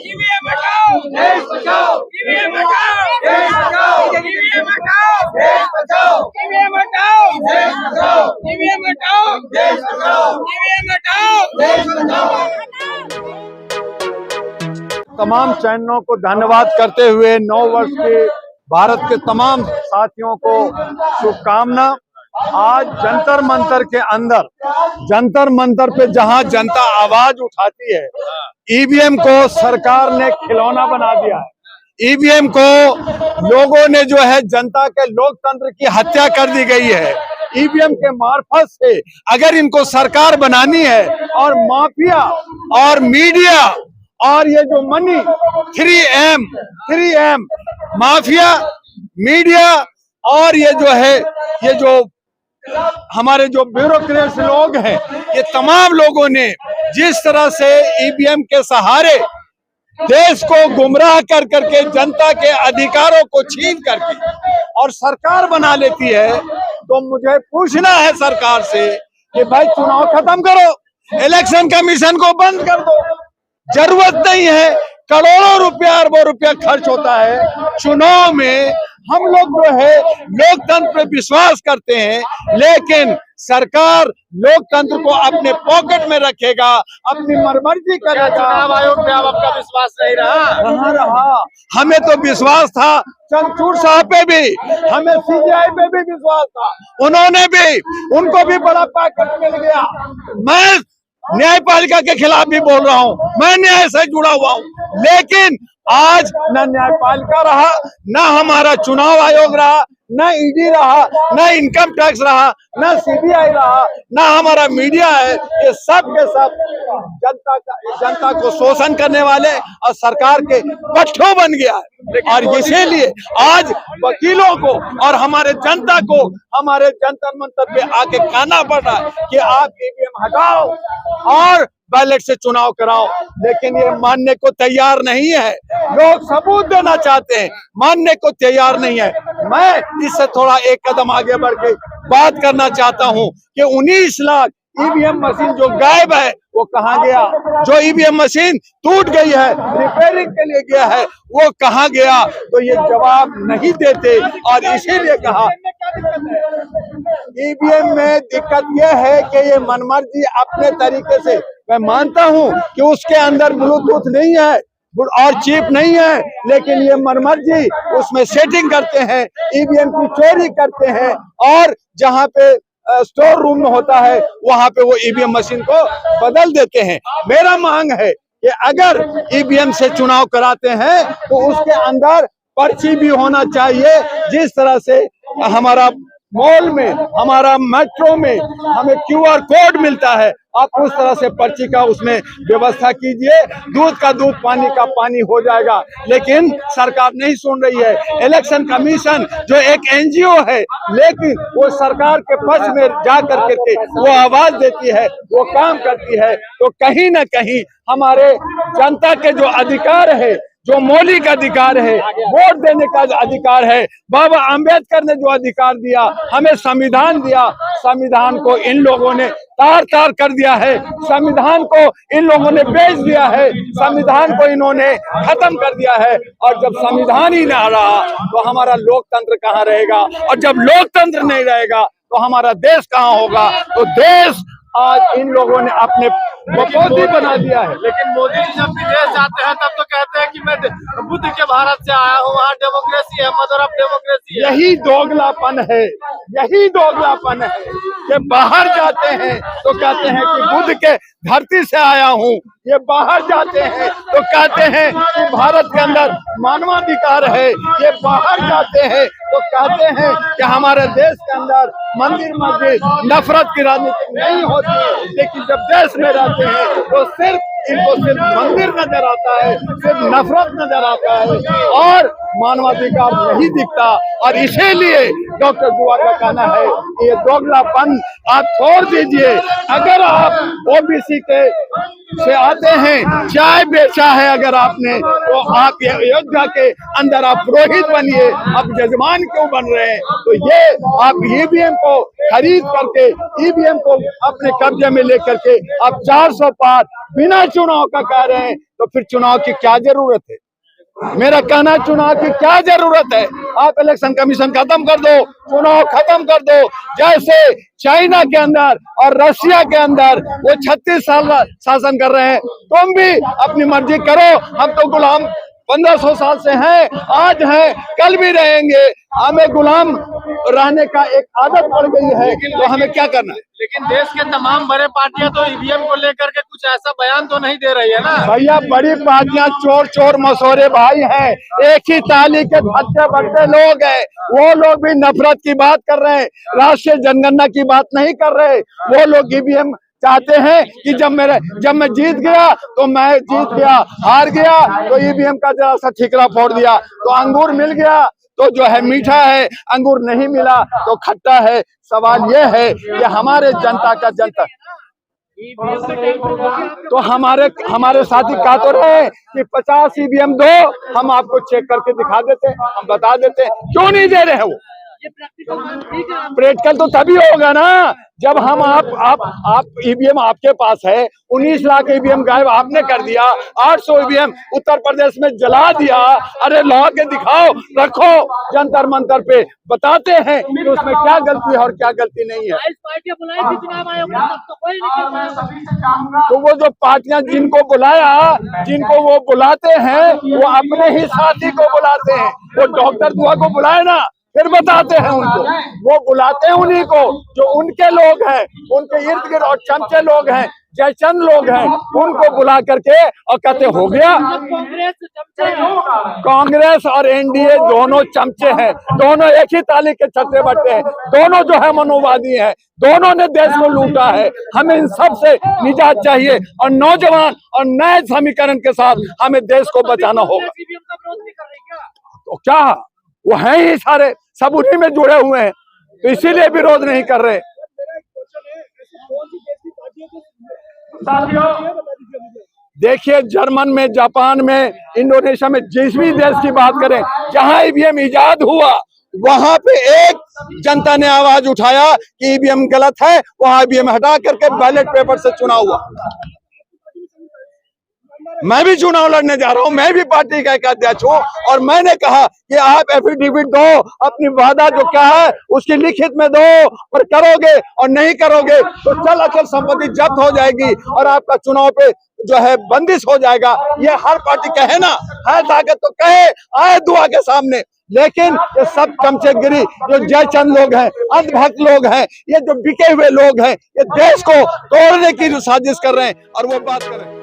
EVM हटाओ, देश बचाओ, ईवीएम हटाओ, देश बचाओ, ईवीएम हटाओ, देश बचाओ, ईवीएम हटाओ, देश बचाओ, ईवीएम हटाओ, देश बचाओ, ईवीएम हटाओ, देश बचाओ। तमाम चैनलों को धन्यवाद करते हुए नव वर्ष के भारत के तमाम साथियों को शुभकामना। आज जंतर मंतर के अंदर, जंतर मंतर पे जहां जनता आवाज उठाती है, ईवीएम को सरकार ने खिलौना बना दिया है। ईवीएम को लोगों ने जो है जनता के लोकतंत्र की हत्या कर दी गई है। ईवीएम के मार्फत से अगर इनको सरकार बनानी है और माफिया और मीडिया और ये जो मनी 3M माफिया, मीडिया और ये जो है, ये जो हमारे जो ब्यूरोक्रेट्स लोग हैं, ये तमाम लोगों ने जिस तरह से ईवीएम के सहारे देश को गुमराह कर करके जनता के अधिकारों को छीन करके और सरकार बना लेती है, तो मुझे पूछना है सरकार से कि भाई चुनाव खत्म करो, इलेक्शन कमीशन को बंद कर दो। जरूरत नहीं है, करोड़ों रुपया अरबों रुपया खर्च होता है चुनाव में। हम लोग जो है लोकतंत्र पे विश्वास करते हैं, लेकिन सरकार लोकतंत्र को अपने पॉकेट में रखेगा, अपनी मर्जी करेगा। चुनाव आयोग पे अब आपका विश्वास नहीं रहा? हमें तो विश्वास था, चंद्रचूड़ साहब पे भी, हमें सीबीआई पे भी विश्वास था, उन्होंने भी, उनको भी बड़ा पैकेट मिल गया। मैं न्यायपालिका के खिलाफ भी बोल रहा हूँ, मैं न्याय से जुड़ा हुआ हूँ, लेकिन आज न न्यायपालिका रहा, न हमारा चुनाव आयोग रहा, न ईडी रहा, न इनकम टैक्स रहा, न सीबीआई रहा, न हमारा मीडिया है। ये सब के सब जनता को शोषण करने वाले और सरकार के पट्टों बन गया है। और इसीलिए आज वकीलों को और हमारे जनता को हमारे जंतर मंतर पे आके कहना पड़ रहा है कि आप ईवीएम हटाओ और बैलेट से चुनाव कराओ, लेकिन ये मानने को तैयार नहीं है। लोग सबूत देना चाहते हैं, मानने को तैयार नहीं है। मैं इससे थोड़ा एक कदम आगे बढ़ के बात करना चाहता हूं कि 19 लाख ईवीएम मशीन जो गायब है वो कहां गया? जो ईवीएम मशीन टूट गई है, रिपेयरिंग के लिए गया है, वो कहां गया? तो ये जवाब नहीं देते और इसीलिए कहा ईवीएम में दिक्कत यह है कि ये मनमर्जी अपने तरीके से, मैं मानता हूं कि उसके अंदर ब्लूटूथ नहीं है और चिप नहीं है, लेकिन ये मनमर्जी उसमें सेटिंग करते हैं, ईवीएम की चोरी करते हैं और जहां पे स्टोर रूम में होता है वहां पे वो ईवीएम मशीन को बदल देते हैं। मेरा मांग है कि अगर ईवीएम से चुनाव कराते हैं तो उसके अंदर पर्ची भी होना चाहिए। जिस तरह से हमारा मॉल में, हमारा मेट्रो में हमें QR कोड मिलता है, आप उस तरह से पर्ची का उसमें व्यवस्था कीजिए। दूध का दूध, पानी का पानी हो जाएगा, लेकिन सरकार नहीं सुन रही है। इलेक्शन कमीशन जो एक NGO है, लेकिन वो सरकार के पक्ष में जा करके वो आवाज देती है, वो काम करती है। तो कहीं ना कहीं हमारे जनता के जो अधिकार है, जो मौलिक अधिकार है, वोट देने का अधिकार है, बाबा अंबेडकर ने जो अधिकार दिया, हमें संविधान दिया, संविधान को इन लोगों ने तार तार कर दिया है, संविधान को इन लोगों ने बेच दिया है, संविधान को इन्होंने खत्म कर दिया है। और जब संविधान ही ना रहा तो हमारा लोकतंत्र कहाँ रहेगा? और जब लोकतंत्र नहीं रहेगा तो हमारा देश कहाँ होगा? तो देश आज इन लोगों ने अपने बपोती बना दिया है। लेकिन मोदी जी जब विदेश जाते हैं तब तो कहते हैं कि मैं बुद्ध के भारत से आया हूँ, वहाँ डेमोक्रेसी है, मदर ऑफ डेमोक्रेसी है। यही दोगलापन है, यही दोगलापन है कि बाहर जाते हैं तो कहते हैं कि बुद्ध के धरती से आया हूँ, ये बाहर जाते हैं तो कहते हैं कि भारत के अंदर मानवाधिकार है, ये बाहर जाते हैं तो कहते हैं कि हमारे देश के अंदर मंदिर मस्जिद नफरत की राजनीति नहीं होती है। लेकिन जब देश में रहते हैं तो सिर्फ इनको सिर्फ मंदिर नजर आता है, सिर्फ नफरत नजर आता है। और मानवाधिकार नहीं दिखता। और इसीलिए डॉक्टर दुआ का कहना है कि ये दोगलापन आप छोड़ दीजिए। अगर आप ओबीसी के से आते हैं, चाय बेचा है अगर आपने, तो आप अयोध्या के अंदर आप पुरोहित बनिए, आप जजमान क्यों बन रहे हैं? तो ये आप ईवीएम को खरीद करके, ईवीएम को अपने कब्जे में लेकर के आप 400 पार बिना चुनाव का कह रहे हैं, तो फिर चुनाव की क्या जरूरत है? मेरा कहना, चुनाव की क्या जरूरत है? आप इलेक्शन कमीशन खत्म कर दो, चुनाव खत्म कर दो। जैसे चाइना के अंदर और रशिया के अंदर वो 36 साल शासन कर रहे हैं, तुम भी अपनी मर्जी करो। हम तो गुलाम 1500 साल से हैं, आज हैं, कल भी रहेंगे। हमें गुलाम रहने का एक आदत पड़ गई है, तो हमें क्या करना है? लेकिन देश के तमाम बड़े पार्टियां तो ईवीएम को लेकर के कुछ ऐसा बयान तो नहीं दे रही है ना। भैया, बड़ी पार्टियां चोर चोर मसोरे भाई हैं, एक ही ताली के हत्या बढ़ते लोग हैं। वो लोग भी नफरत की बात कर रहे हैं, राष्ट्रीय जनगणना की बात नहीं कर रहे। वो लोग ईवीएम चाहते हैं कि जब मैं जीत गया तो मैं जीत गया, हार गया तो ईवीएम का जरा सा ठिकरा फोड़ दिया, तो अंगूर मिल गया तो जो है मीठा है, अंगूर नहीं मिला तो खट्टा है। सवाल यह है कि हमारे जनता का जनता तो हमारे साथी कहा तो रहे कि 50 ईवीएम दो, हम आपको चेक करके दिखा देते, हम बता देते। क्यों नहीं दे रहे हैं वो? प्रैक्टिकल तो तभी होगा ना जब हम आप ईवीएम आपके पास है, 19 लाख ईवीएम गायब आपने कर दिया, 800 ईवीएम उत्तर प्रदेश में जला दिया। अरे ला के दिखाओ, रखो जंतर मंतर पे, बताते हैं कि उसमें क्या गलती है और क्या गलती नहीं है। तो वो जो पार्टियां जिनको वो बुलाते हैं, वो अपने ही साथी को बुलाते हैं। वो डॉक्टर दुआ को बुलाए ना, फिर बताते हैं उनको, वो बुलाते हैं उन्हीं को जो उनके लोग हैं, उनके इर्द गिर्द और चमचे लोग हैं, जयचंद लोग हैं, उनको बुला करके और कहते हो गया। कांग्रेस और एनडीए दोनों चमचे हैं, दोनों एक ही ताली के छठे बट्टे हैं, दोनों जो है मनोवादी हैं, दोनों ने देश को लूटा है। हमें इन सब से निजात चाहिए और नौजवान और नए समीकरण के साथ हमें देश को बचाना होगा। तो क्या वो हैं ही सारे, सब उन्हीं में जुड़े हुए हैं, तो इसीलिए विरोध नहीं कर रहे। देखिए, जर्मन में, जापान में, इंडोनेशिया में, जिस भी देश की बात करें जहां ईवीएम इजाद हुआ, वहां पे एक जनता ने आवाज उठाया कि ईवीएम गलत है, वहां ईवीएम हटा करके बैलेट पेपर से चुनाव हुआ। मैं भी चुनाव लड़ने जा रहा हूं, मैं भी पार्टी का एक अध्यक्ष हूं, और मैंने कहा कि आप एफिडेविट दो, अपनी वादा जो क्या है उसकी लिखित में दो, और करोगे और नहीं करोगे तो चल अचल संपत्ति जब्त हो जाएगी और आपका चुनाव पे जो है बंदिश हो जाएगा। ये हर पार्टी कहे ना, है ताकत तो कहे, आए दुआ के सामने। लेकिन ये सब चमचेगिरी, जो जयचंद लोग हैं, अंधभक्त लोग हैं, ये जो बिके हुए लोग हैं, ये देश को तोड़ने की साजिश कर रहे हैं और वो बात कर रहे हैं।